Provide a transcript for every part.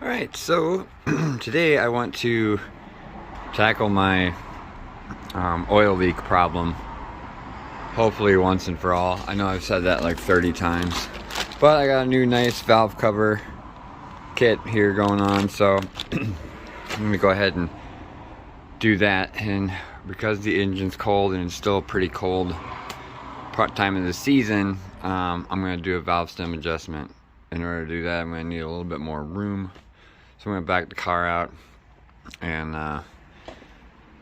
Alright, so today I want to tackle my oil leak problem, hopefully once and for all. I know I've said that like 30 times, but I got a new nice valve cover kit here going on, so let me go ahead and do that. And because the engine's cold and it's still pretty cold time of the season, I'm going to do a valve stem adjustment. In order to do that, I'm going to need a little bit more room. So I'm going to back the car out and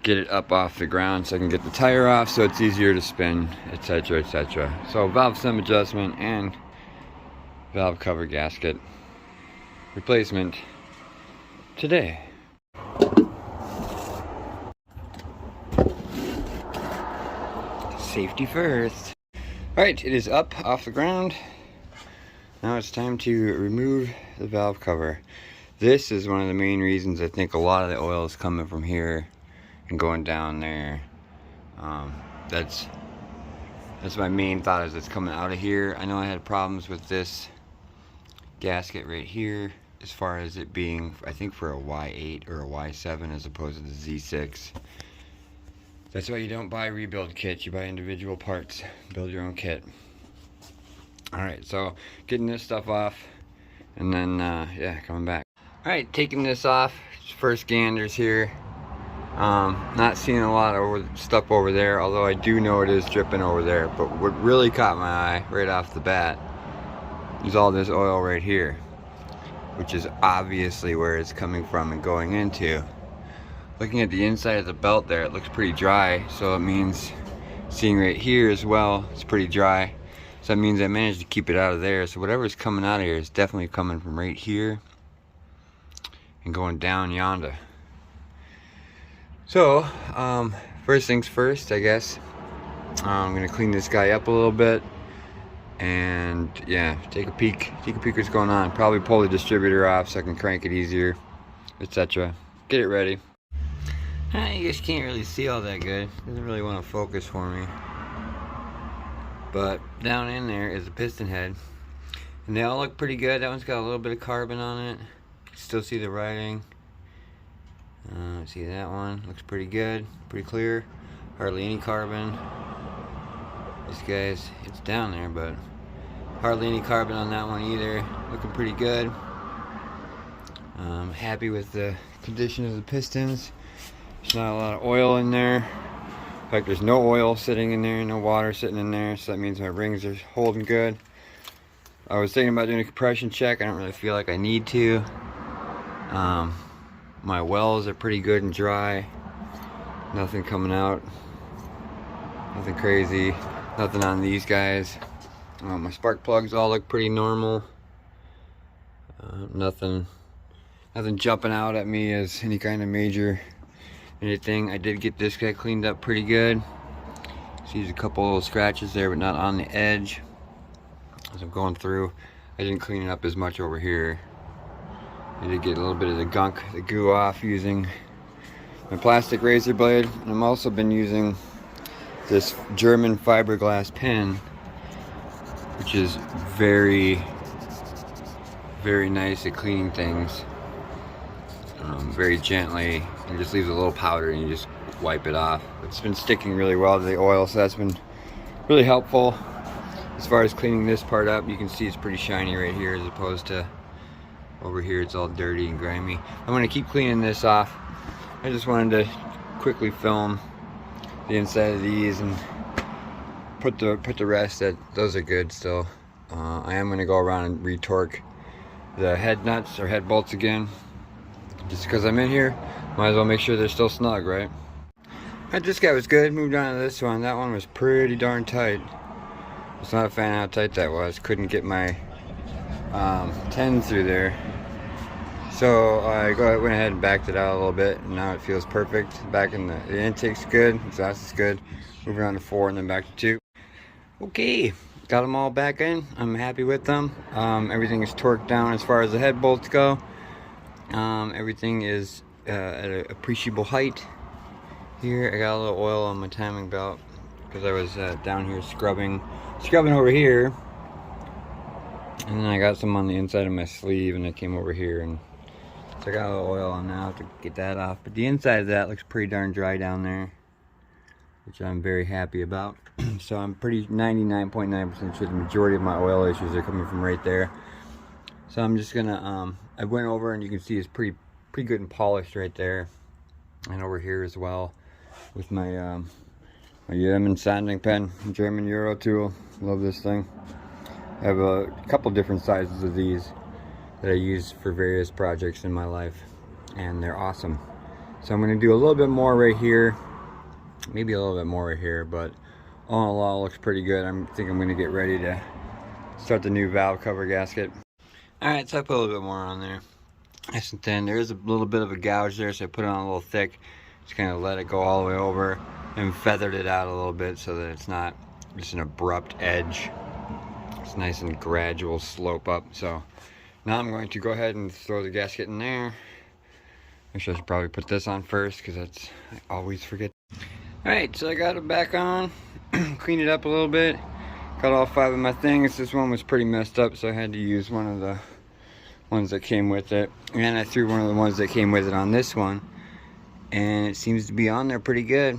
get it up off the ground so I can get the tire off so it's easier to spin, etc, etc. So valve stem adjustment and valve cover gasket replacement today. Safety first. Alright, it is up off the ground. Now it's time to remove the valve cover. This is one of the main reasons I think a lot of the oil is coming from here and going down there. That's my main thought, is it's coming out of here. I know I had problems with this gasket right here as far as it being, I think, for a Y8 or a Y7 as opposed to the Z6. That's why you don't buy rebuild kits, you buy individual parts. Build your own kit. Alright, so getting this stuff off and then yeah, coming back. Alright, taking this off, first ganders here. Not seeing a lot of stuff over there, although I do know it is dripping over there. But what really caught my eye right off the bat is all this oil right here, which is obviously where it's coming from and going into. Looking at the inside of the belt there, it looks pretty dry, so it means, seeing right here as well, it's pretty dry. So that means I managed to keep it out of there. So whatever's coming out of here is definitely coming from right here and going down yonder. So first things first, I guess I'm gonna clean this guy up a little bit and yeah, take a peek what's going on. Probably pull the distributor off so I can crank it easier, etc. Get it ready. You guys can't really see all that good. Doesn't really want to focus for me. But down in there is a piston head, and they all look pretty good. That one's got a little bit of carbon on it. Still see the writing. See that one? Looks pretty good, pretty clear. Hardly any carbon. This guy's, it's down there, but hardly any carbon on that one either. Looking pretty good. Happy with the condition of the pistons. There's not a lot of oil in there. In fact, there's no oil sitting in there, no water sitting in there, so that means my rings are holding good. I was thinking about doing a compression check. I don't really feel like I need to. My wells are pretty good and dry. Nothing coming out. Nothing crazy. Nothing on these guys. My spark plugs all look pretty normal. Nothing jumping out at me as any kind of major anything. I did get this guy cleaned up pretty good. See, there's a couple little scratches there, but not on the edge. As I'm going through, I didn't clean it up as much over here. I did get a little bit of the gunk, the goo off using my plastic razor blade. And I've also been using this German fiberglass pen, which is very, very nice at cleaning things. Very gently, and just leaves a little powder and you just wipe it off. It's been sticking really well to the oil, so that's been really helpful. As far as cleaning this part up, you can see it's pretty shiny right here as opposed to over here it's all dirty and grimy. I'm going to keep cleaning this off. I just wanted to quickly film the inside of these and put the rest that those are good still. I am going to go around and retorque the head nuts or head bolts again. Just because I'm in here, might as well make sure they're still snug, right? Alright, this guy was good. Moved on to this one. That one was pretty darn tight. I was not a fan of how tight that was. Couldn't get my 10 through there. So I went ahead and backed it out a little bit, and now it feels perfect. Back in the intake's good, exhaust is good. Moving on to 4 and then back to 2. Okay, got them all back in. I'm happy with them. Everything is torqued down as far as the head bolts go. Everything is at an appreciable height. Here I got a little oil on my timing belt because I was down here scrubbing over here, and then I got some on the inside of my sleeve, and I came over here and So I got a little oil on now to get that off. But the inside of that looks pretty darn dry down there, which I'm very happy about. So I'm pretty 99.9% sure the majority of my oil issues are coming from right there. So I'm just gonna, I went over and you can see it's pretty good and polished right there. And over here as well with my my German sanding pen, German Euro tool. Love this thing. I have a couple different sizes of these that I use for various projects in my life, and they're awesome. So I'm going to do a little bit more right here, maybe a little bit more right here, but all in all, it looks pretty good. I think I'm going to get ready to start the new valve cover gasket. Alright, so I put a little bit more on there, nice and thin. There is a little bit of a gouge there, so I put it on a little thick. Just kind of let it go all the way over and feathered it out a little bit so that it's not just an abrupt edge. It's nice and gradual slope up. So now I'm going to go ahead and throw the gasket in there. Actually, I should probably put this on first because I always forget. Alright, so I got it back on, cleaned it up a little bit, got all 5 of my things. This one was pretty messed up, so I had to use one of the ones that came with it. And I threw one of the ones that came with it on this one, and it seems to be on there pretty good.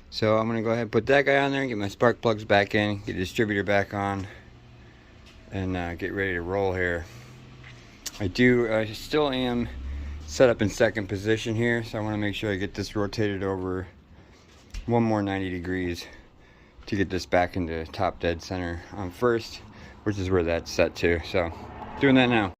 So I'm going to go ahead and put that guy on there and get my spark plugs back in, get the distributor back on, and get ready to roll here. I still am set up in second position here, so I want to make sure I get this rotated over one more 90 degrees to get this back into top dead center on first, which is where that's set to. So doing that now.